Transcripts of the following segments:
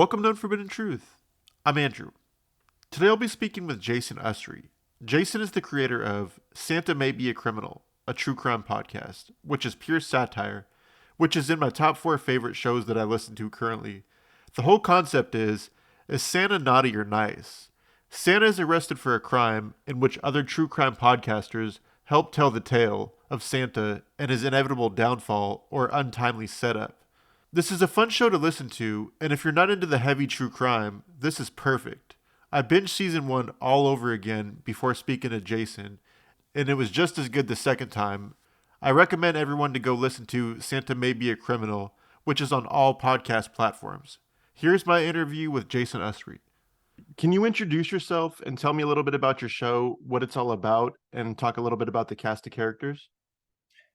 Welcome to Unforbidden Truth. I'm Andrew. Today I'll be speaking with Jason Usry. Jason is the creator of Santa May Be a Criminal, a true crime podcast, which is pure satire, which is in my top 4 favorite shows that I listen to currently. The whole concept is Santa naughty or nice? Santa is arrested for a crime in which other true crime podcasters help tell the tale of Santa and his inevitable downfall or untimely setup. This is a fun show to listen to, and if you're not into the heavy true crime, this is perfect. I binged season 1 all over again before speaking to Jason, and it was just as good the second time. I recommend everyone to go listen to Santa May Be a Criminal, which is on all podcast platforms. Here's my interview with Jason Usry. Can you introduce yourself and tell me a little bit about your show, what it's all about, and talk a little bit about the cast of characters?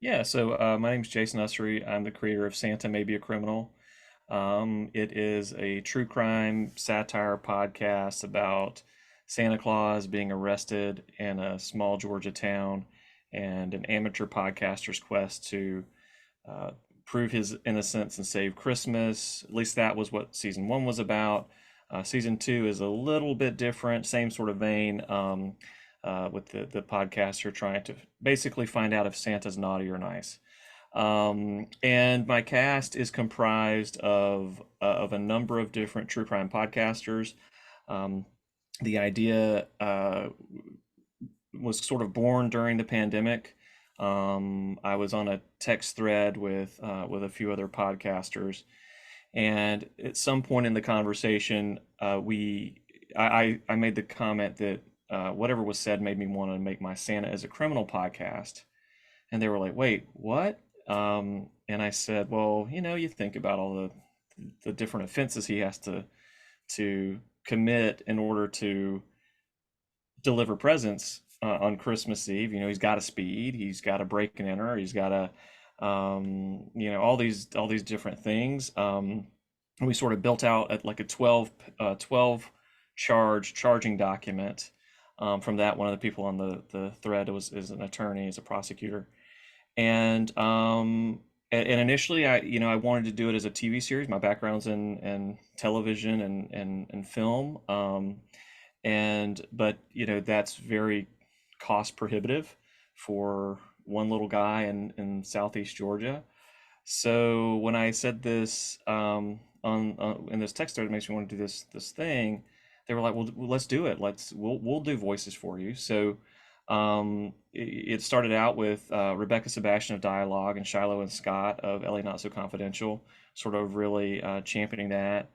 My name's Jason Usry. I'm the creator of Santa May Be a Criminal. It is a true crime satire podcast about Santa Claus being arrested in a small Georgia town and an amateur podcaster's quest to uh, prove his innocence and save Christmas. At least that was what season one was about. Season two is a little bit different, same sort of vein. With the podcaster trying to basically find out if Santa's naughty or nice. And my cast is comprised of a number of different true crime podcasters. Um, the idea was sort of born during the pandemic. I was on a text thread with a few other podcasters, and at some point in the conversation, I made the comment that whatever was said made me want to make my Santa as a Criminal podcast. And they were like, wait, what? And I said, well, you think about all the different offenses he has to commit in order to deliver presents on Christmas Eve. He's got to speed, he's got to break and enter, he's got to, all these different things. And we sort of built out at like a 12 charging document. From that, one of the people on the thread is an attorney, is a prosecutor, and initially I wanted to do it as a TV series. My background's in television and film, and but that's very cost prohibitive for one little guy in Southeast Georgia. So when I said this on in this text thread, it makes me want to do this thing. They were like, "Well, let's do it. We'll do voices for you." So it started out with Rebecca Sebastian of Dialogue and Shiloh and Scott of LA Not So Confidential, sort of really championing that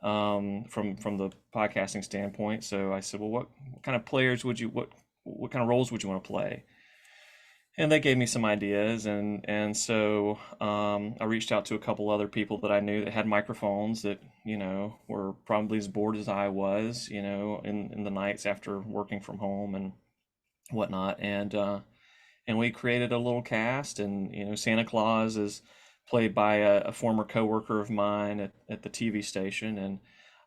from the podcasting standpoint. So I said, "Well, what kind of players would you what kind of roles would you want to play?" And they gave me some ideas, and so I reached out to a couple other people that I knew that had microphones that were probably as bored as I was, in the nights after working from home and whatnot, and we created a little cast, and Santa Claus is played by a former coworker of mine at the TV station,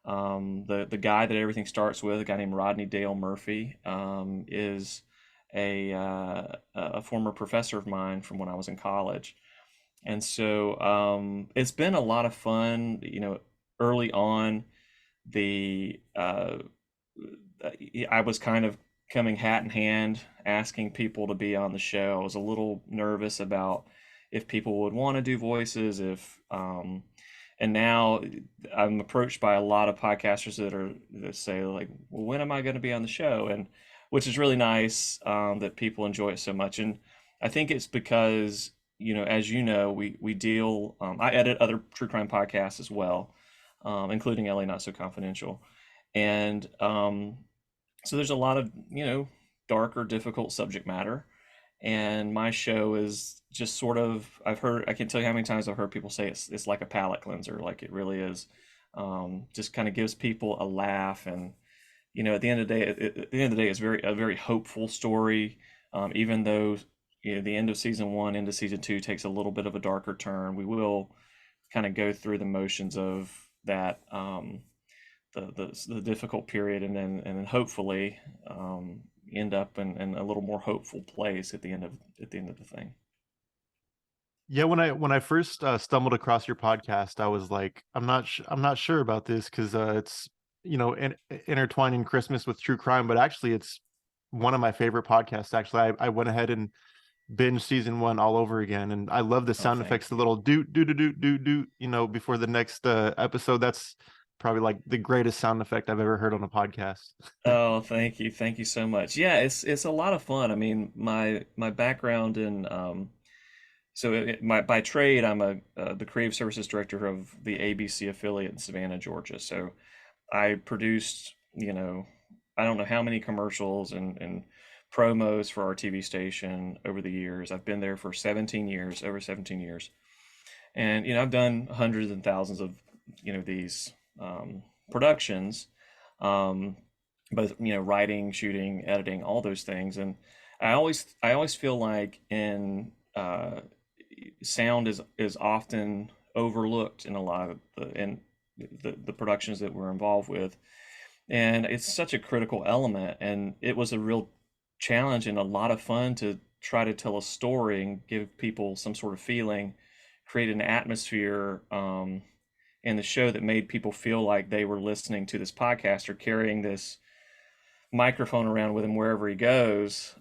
and the guy that everything starts with, a guy named Rodney Dale Murphy, is a former professor of mine from when I was in college. And so it's been a lot of fun. Early on, the I was kind of coming hat in hand, asking people to be on the show. I was a little nervous about if people would want to do voices, if and now I'm approached by a lot of podcasters that say like, "Well, when am I going to be on the show?" And which is really nice that people enjoy it so much. And I think it's because as we deal. I edit other true crime podcasts as well, including LA Not So Confidential, and so there's a lot of darker, difficult subject matter. And my show is just sort of, I can't tell you how many times I've heard people say it's like a palate cleanser, like it really is. Just kind of gives people a laugh, and at the end of the day, at the end of the day, it's a very hopeful story. Even though the end of season one into season two takes a little bit of a darker turn, we will kind of go through the motions of that, the difficult period, and then hopefully end up in a little more hopeful place at the end of the thing. Yeah, when I first stumbled across your podcast, I was like, I'm not sure about this because it's intertwining Christmas with true crime, but actually it's one of my favorite podcasts. Actually, I went ahead and binge season one all over again, and I love the Oh, sound effects, thank the you. little doot doot doot doot doot, before the next episode. That's probably like the greatest sound effect I've ever heard on a podcast. Oh, thank you. Thank you so much. Yeah, it's a lot of fun. I mean, my background in my by trade, I'm the creative services director of the ABC affiliate in Savannah, Georgia. So I produced, I don't know how many commercials and promos for our TV station over the years. I've been there for 17 years, over 17 years. And, I've done hundreds and thousands of, these productions, um, both, writing, shooting, editing, all those things. And I always feel like sound is often overlooked in a lot of the productions that we're involved with, and it's such a critical element. And it was a real challenge and a lot of fun to try to tell a story and give people some sort of feeling, create an atmosphere in the show that made people feel like they were listening to this podcast or carrying this microphone around with him wherever he goes.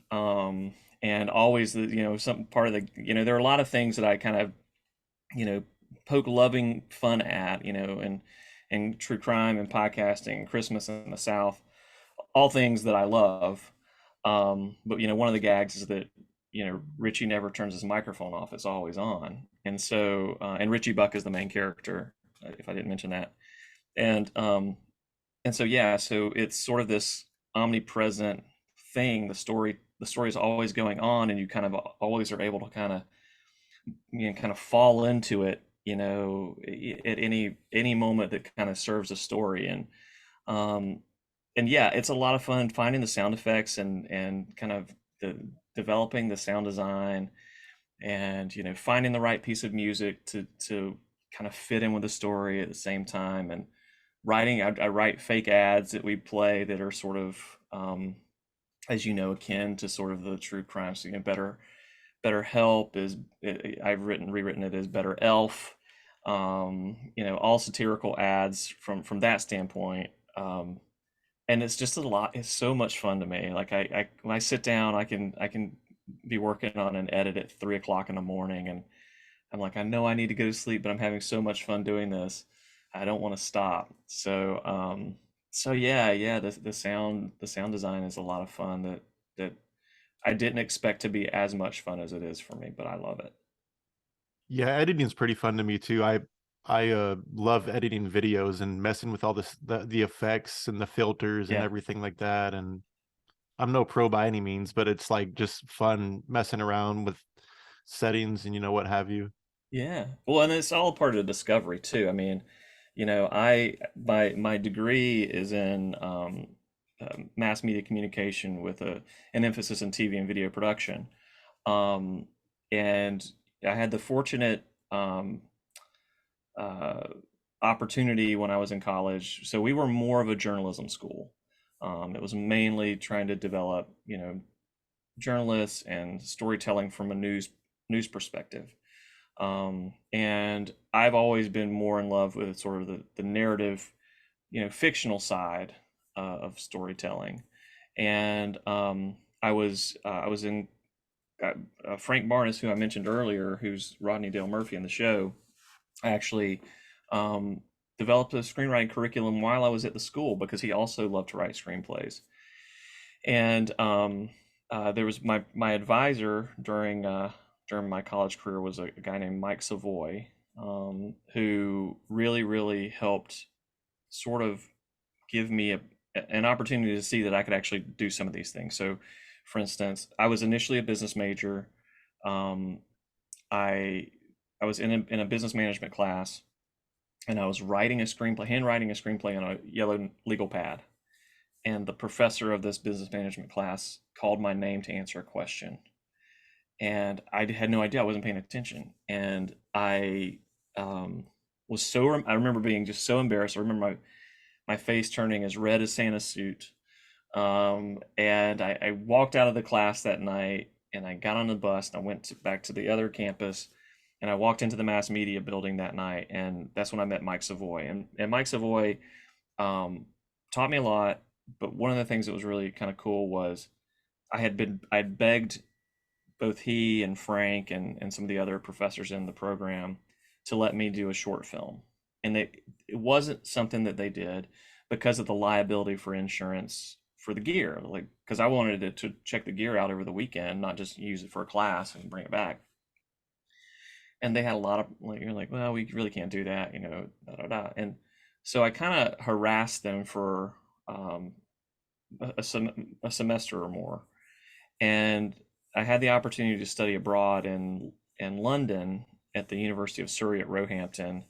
And always some part of there are a lot of things that I kind of you know poke loving fun at, and true crime and podcasting, Christmas in the South, all things that I love. But one of the gags is that Richie never turns his microphone off; it's always on. And so, and Richie Buck is the main character, if I didn't mention that. And so yeah, so it's sort of this omnipresent thing. The story is always going on, and you kind of always are able to kind of fall into it, at any moment that kind of serves a story. Um, and yeah, it's a lot of fun finding the sound effects and kind of developing the sound design, and finding the right piece of music to kind of fit in with the story at the same time. And writing, I write fake ads that we play that are sort of, as akin to sort of the true crime. So better help is, I've rewritten it as better elf. All satirical ads from that standpoint. And it's just a lot. It's so much fun to me. Like when I sit down, I can be working on an edit at 3 o'clock in the morning, and I'm like, I know I need to go to sleep, but I'm having so much fun doing this. I don't want to stop. So yeah, the sound design is a lot of fun that I didn't expect to be as much fun as it is for me, but I love it. Yeah, editing's pretty fun to me too. I love editing videos and messing with all the effects and the filters and Yeah. everything like that. And I'm no pro by any means, but it's like just fun messing around with settings and what have you. Yeah. Well, and it's all part of the discovery too. I mean, my degree is in mass media communication with an emphasis in TV and video production. Um, and I had the fortunate uh, opportunity when I was in college. So we were more of a journalism school. It was mainly trying to develop, journalists and storytelling from a news perspective. And I've always been more in love with sort of the narrative, fictional side of storytelling. And I was in Frank Barnes, who I mentioned earlier, who's Rodney Dale Murphy in the show. I actually um, developed a screenwriting curriculum while I was at the school because he also loved to write screenplays. And there was my advisor during my college career was a guy named Mike Savoy, who really helped sort of give me an opportunity to see that I could actually do some of these things. So, for instance, I was initially a business major. Um, I I was in a business management class, and I was handwriting a screenplay on a yellow legal pad. And the professor of this business management class called my name to answer a question, and I had no idea. I wasn't paying attention, and I I remember being just so embarrassed. I remember my face turning as red as Santa's suit. And I walked out of the class that night, and I got on the bus, and I went back to the other campus, And I walked into the mass media building that night, and that's when I met Mike Savoy. And Mike Savoy taught me a lot. But one of the things that was really kind of cool was I'd begged both he and Frank and some of the other professors in the program to let me do a short film. And it wasn't something that they did because of the liability for insurance for the gear. Like, because I wanted to check the gear out over the weekend, not just use it for a class and bring it back. And they had a lot of, like, you're like, well, we really can't do that, da da da. And so I kind of harassed them for um, a semester or more. And I had the opportunity to study abroad in London at the University of Surrey at Roehampton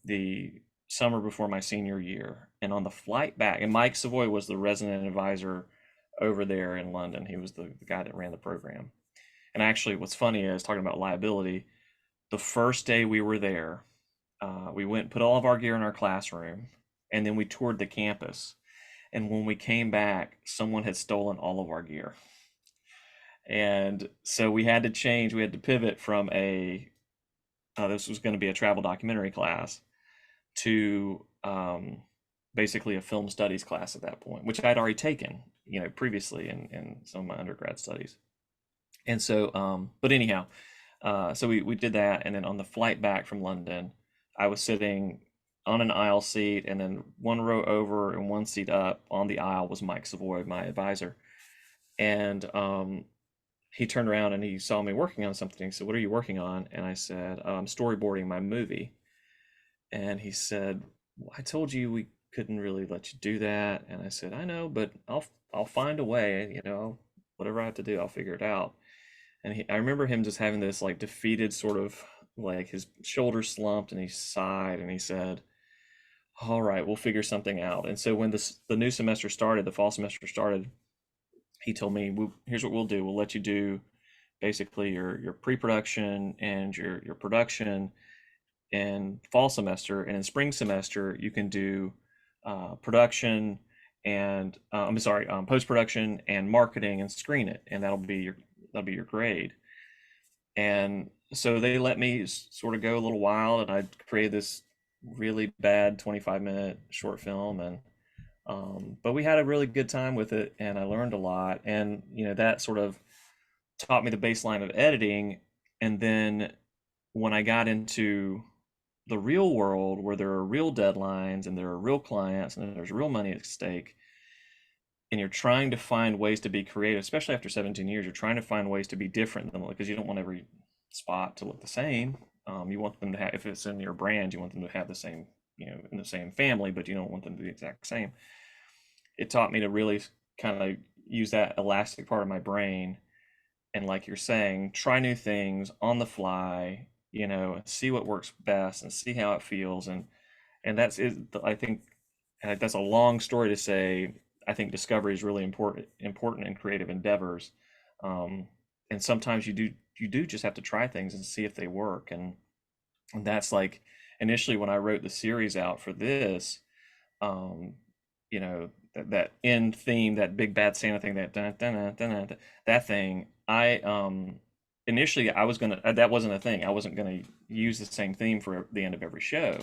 the summer before my senior year. And on the flight back, and Mike Savoy was the resident advisor over there in London. He was the guy that ran the program. And actually, what's funny is talking about liability. The first day we were there, we went and put all of our gear in our classroom, and then we toured the campus. And when we came back, someone had stolen all of our gear. And so we had to change, we had to pivot from this was going to be a travel documentary class to basically a film studies class at that point, which I'd already taken, previously in some of my undergrad studies. And so, but anyhow, so we did that. And then on the flight back from London, I was sitting on an aisle seat, and then one row over and one seat up on the aisle was Mike Savoy, my advisor. And he turned around and he saw me working on something. He said, "What are you working on?" And I said, "I'm storyboarding my movie." And he said, "Well, I told you we couldn't really let you do that." And I said, "I know, but I'll find a way, whatever I have to do, I'll figure it out." And I remember him just having this like defeated sort of, like, his shoulders slumped, and he sighed and he said, "All right, we'll figure something out." And so when the new semester started, the fall semester started, he told me, "Here's what we'll do. We'll let you do basically your pre-production and your production in fall semester, and in spring semester you can do production and I'm sorry, post-production and marketing and screen it, and that'll be your grade." And so they let me sort of go a little wild, and I created this really bad 25-minute short film. And but we had a really good time with it, and I learned a lot. And that sort of taught me the baseline of editing. And then when I got into the real world, where there are real deadlines and there are real clients and there's real money at stake, and you're trying to find ways to be creative, especially after 17 years, you're trying to find ways to be different than, because you don't want every spot to look the same. You want them to have, if it's in your brand, you want them to have the same, in the same family, but you don't want them to be the exact same. It taught me to really kind of use that elastic part of my brain, and, like you're saying, try new things on the fly, see what works best and see how it feels. And that's is I think that's a long story to say. I think discovery is really important in creative endeavors. um, and sometimes you do just have to try things and see if they work. And that's like, initially when I wrote the series out for this, um, that end theme, that big bad Santa thing, that dun, dun, dun, dun, dun, that thing. I initially I was gonna that wasn't a thing. I wasn't gonna use the same theme for the end of every show.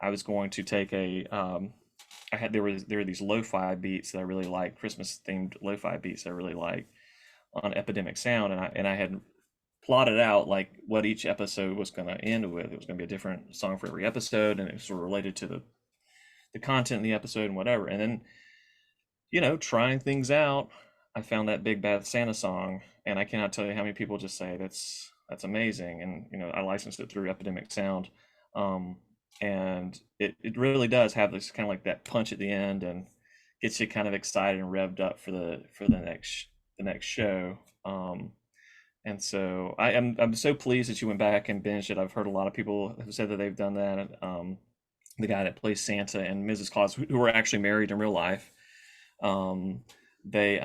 I was going to take I had there were these lo-fi beats that I really like, Christmas themed lo-fi beats that I really like on Epidemic Sound, and I had plotted out like what each episode was going to end with. It was going to be a different song for every episode, and it was sort of related to the content in the episode and whatever. And then, trying things out, I found that Big Bad Santa song, and I cannot tell you how many people just say that's amazing. And I licensed it through Epidemic Sound, um, and it really does have this kind of like that punch at the end, and gets you kind of excited and revved up for the next show. And so I'm so pleased that you went back and binged it. I've heard a lot of people have said that they've done that. The guy that plays Santa and Mrs. Claus, who were actually married in real life, um, they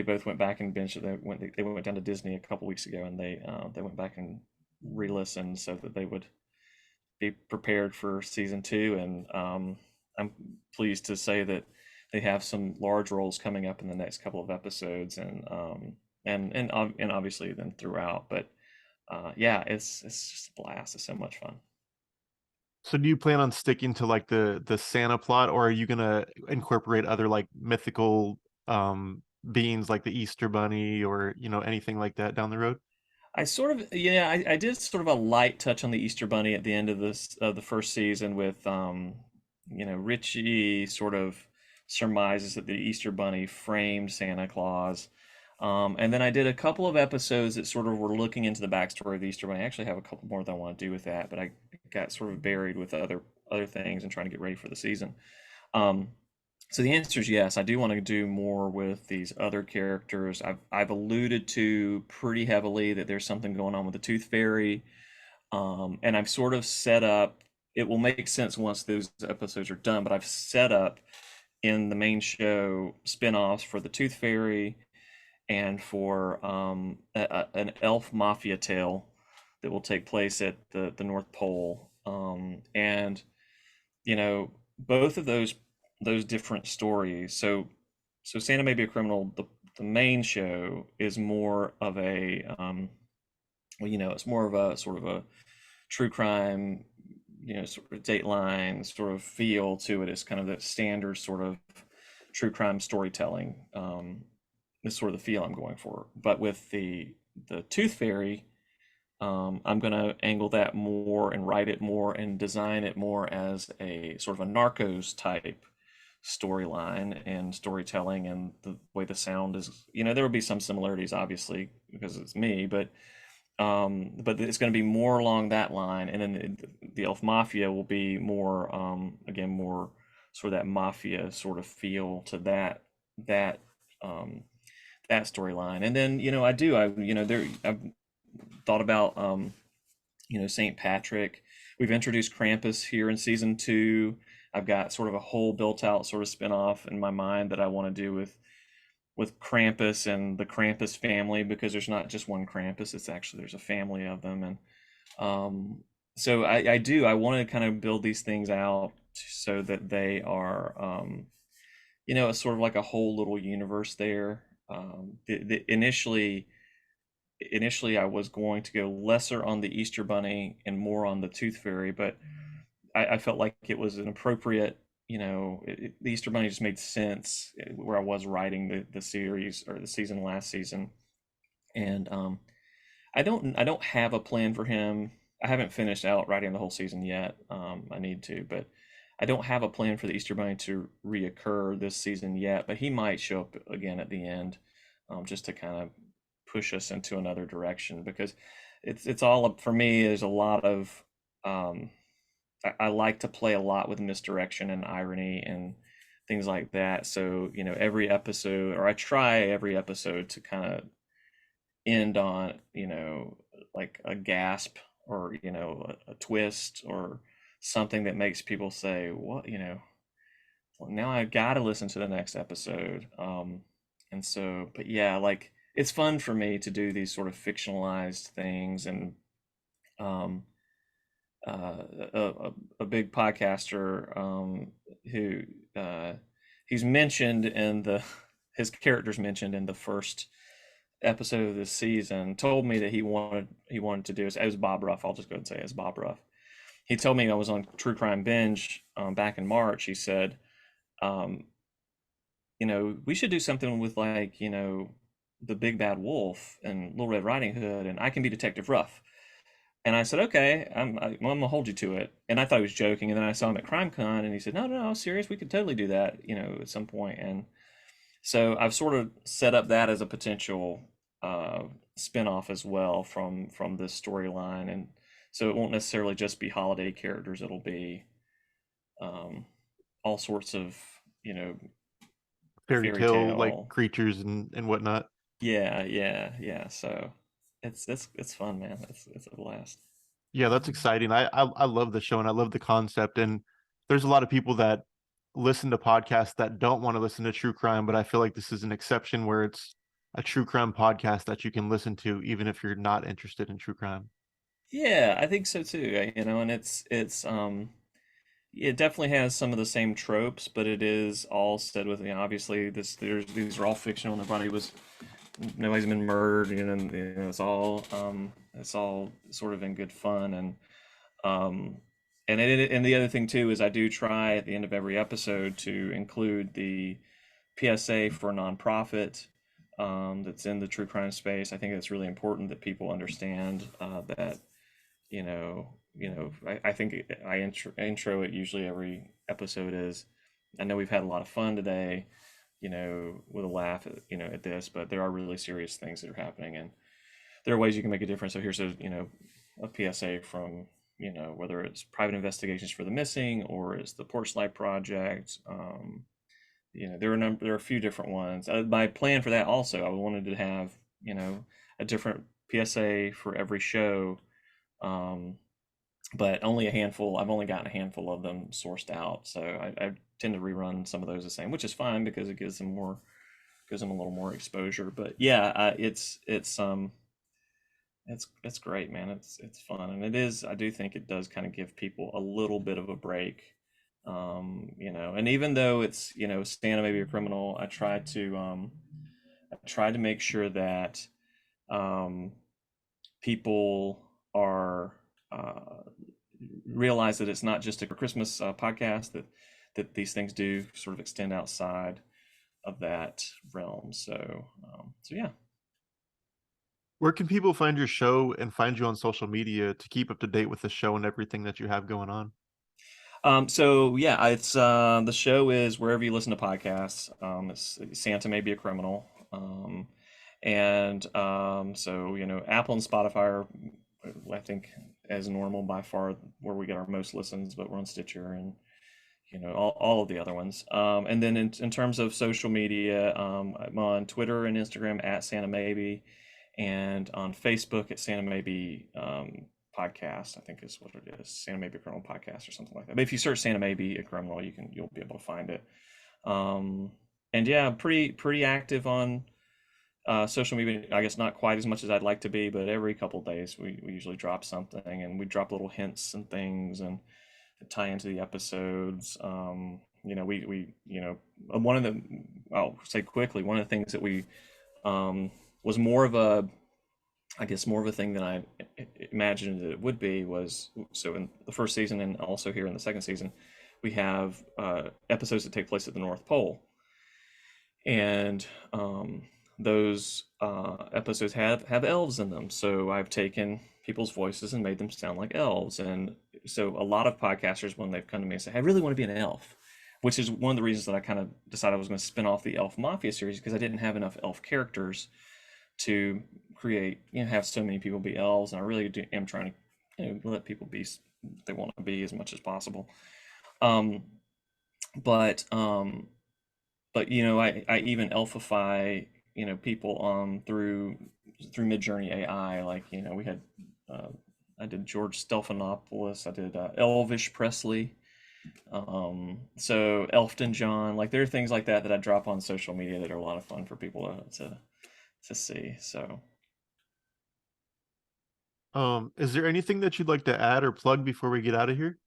both went back and binged it. They went down to Disney a couple weeks ago, and they went back and re-listened so that they would be prepared for season two. And I'm pleased to say that they have some large roles coming up in the next couple of episodes, and obviously then throughout. But Yeah, it's just a blast. It's so much fun. So do you plan on sticking to like the Santa plot, or are you gonna incorporate other like mythical beings like the Easter Bunny or anything like that down the road? I sort of, yeah, I did sort of a light touch on the Easter Bunny at the end of this of the first season with Richie sort of surmises that the Easter Bunny framed Santa Claus. And then I did a couple of episodes that sort of were looking into the backstory of the Easter Bunny. I actually have a couple more that I want to do with that, but I got sort of buried with other things and trying to get ready for the season. Um, so the answer is yes. I do want to do more with these other characters. I've alluded to pretty heavily that there's something going on with the Tooth Fairy, and I've sort of set up. It will make sense once those episodes are done, but I've set up in the main show spin-offs for the Tooth Fairy and for an elf mafia tale that will take place at the North Pole. And both of those different stories. So Santa May Be a Criminal, the main show is more of a well, it's more of a sort of a true crime, sort of Dateline sort of feel to it. It's kind of the standard sort of true crime storytelling. Is sort of the feel I'm going for. But with the Tooth Fairy, I'm going to angle that more and write it more and design it more as a sort of a Narcos type storyline and storytelling, and the way the sound is, there will be some similarities obviously because it's me, but it's going to be more along that line. And then the Elf Mafia will be more, again, more sort of that mafia sort of feel to that um, that storyline. And then I've thought about St. Patrick. We've introduced Krampus here in season 2. I've got sort of a whole built out sort of spin-off in my mind that I want to do with Krampus and the Krampus family, because there's not just one Krampus, it's actually there's a family of them. And so I want to kind of build these things out so that they are it's sort of like a whole little universe there. Initially I was going to go lesser on the Easter Bunny and more on the Tooth Fairy, but I felt like it was an appropriate, the Easter Bunny just made sense where I was writing the series or the season last season. And I don't have a plan for him. I haven't finished out writing the whole season yet. I need to, but I don't have a plan for the Easter Bunny to reoccur this season yet. But he might show up again at the end, just to kind of push us into another direction, because it's all up for me. There's a lot of I like to play a lot with misdirection and irony and things like that. So every episode, or I try every episode to kind of end on like a gasp, or a twist, or something that makes people say, what, well, now I gotta listen to the next episode. And so, but yeah, like it's fun for me to do these sort of fictionalized things. And um uh, a big podcaster, who uh, he's mentioned in the his characters mentioned in the first episode of this season, told me that he wanted to do it. It was Bob Ruff. I'll just go ahead and say it's Bob Ruff. He told me, I was on True Crime Binge back in March. He said, um, we should do something with like the Big Bad Wolf and Little Red Riding Hood, and I can be Detective Ruff. And I said, okay, I'm gonna hold you to it. And I thought he was joking. And then I saw him at CrimeCon, and he said, no, no, no, serious. We could totally do that, at some point. And so I've sort of set up that as a potential spin-off as well from this storyline. And so it won't necessarily just be holiday characters. It'll be um, all sorts of, you know, Fairy fairy tale like tale. creatures and whatnot. Yeah, yeah, yeah. So it's fun, man. It's a blast. Yeah, that's exciting. I love the show and I love the concept. And there's a lot of people that listen to podcasts that don't want to listen to true crime, but I feel like this is an exception where it's a true crime podcast that you can listen to even if you're not interested in true crime. Yeah, I think so too. And it's it definitely has some of the same tropes, but it is all said with, obviously these are all fictional. Nobody was nobody's been murdered. It's all sort of in good fun. Um, and the other thing too is I do try at the end of every episode to include the PSA for nonprofit that's in the true crime space. I think it's really important that people understand that I think intro it usually every episode is. I know we've had a lot of fun today, with a laugh at this, but there are really serious things that are happening, and there are ways you can make a difference. So here's a PSA from whether it's private investigations for the missing or it's the Porchlight Project. There are a few different ones. My plan for that also, I wanted to have a different PSA for every show, um, but only a handful. I've only gotten a handful of them sourced out, so I tend to rerun some of those the same, which is fine because it gives them a little more exposure. But yeah, it's great, man. It's fun, and it is. I do think it does kind of give people a little bit of a break, And even though it's Santa Maybe a Criminal, I try to make sure that um, people are realize that it's not just a Christmas podcast, that these things do sort of extend outside of that realm. So yeah. Where can people find your show and find you on social media to keep up to date with the show and everything that you have going on? So yeah, it's the show is wherever you listen to podcasts. It's Santa May Be a Criminal, and so Apple and Spotify are, I think, as normal by far where we get our most listens, but we're on Stitcher and all of the other ones. And then in terms of social media, I'm on Twitter and Instagram at Santa Maybe, and on Facebook at Santa Maybe podcast, I think is what it is. Santa Maybe a Criminal podcast or something like that. But if you search Santa Maybe a Criminal, you'll be able to find it. Um, and yeah, I'm pretty active on social media. I guess not quite as much as I'd like to be, but every couple of days we usually drop something, and we drop little hints and things and tie into the episodes. One of the I'll say quickly, one of the things that we was more of a, I guess, more of a thing than I imagined that it would be was, so in the first season and also here in the second season, we have episodes that take place at the North Pole, and those episodes have elves in them. So I've taken people's voices and made them sound like elves, and so a lot of podcasters, when they've come to me and say, "I really want to be an elf," which is one of the reasons that I kind of decided I was going to spin off the Elf Mafia series, because I didn't have enough elf characters to create, have so many people be elves, and I really am trying to, let people be what they want to be as much as possible. Um, but I even elfify people through Midjourney AI. Like we had uh, I did George Stephanopoulos, I did Elvish Presley, so Elfton John. Like there are things like that I drop on social media that are a lot of fun for people to see. So Is there anything that you'd like to add or plug before we get out of here?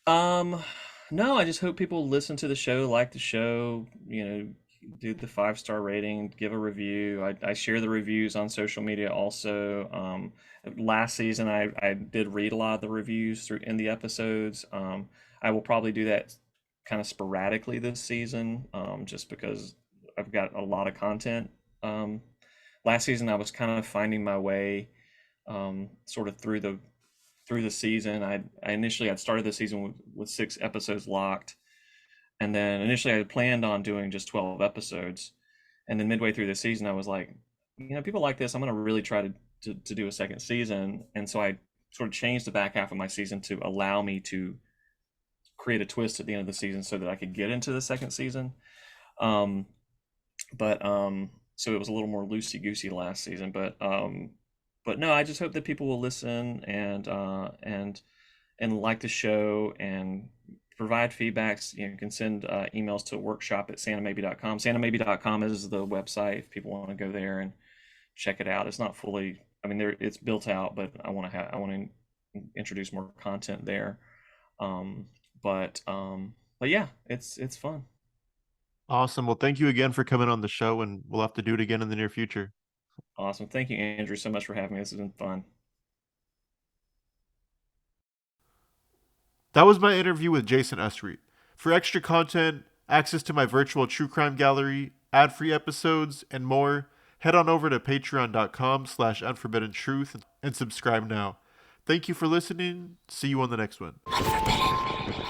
Um, no, I just hope people listen to the show, like the show, do the 5-star rating, give a review. I share the reviews on social media also. Last season, I did read a lot of the reviews through in the episodes. I will probably do that kind of sporadically this season, just because I've got a lot of content. Um, Last season, I was kind of finding my way, sort of through the season. I initially had started the season with 6 episodes locked, and then initially I had planned on doing just 12 episodes, and then midway through the season I was like, people like this. I'm going to really try to do a second season, and so I sort of changed the back half of my season to allow me to create a twist at the end of the season so that I could get into the second season. Um, but so it was a little more loosey goosey last season, but no, I just hope that people will listen and like the show and provide feedbacks. You can send emails to workshop at santamaybe.com. Santamaybe.com is the website if people want to go there and check it out. It's not fully, I mean, it's built out, but I want to introduce more content there. Um, but yeah, it's fun. Awesome. Well, thank you again for coming on the show, and we'll have to do it again in the near future. Awesome. Thank you, Andrew, so much for having me. This has been fun. That was my interview with Jason Usry. For extra content, access to my virtual true crime gallery, ad-free episodes, and more, head on over to patreon.com/unforbidden truth and subscribe now. Thank you for listening. See you on the next one. Unforbidden.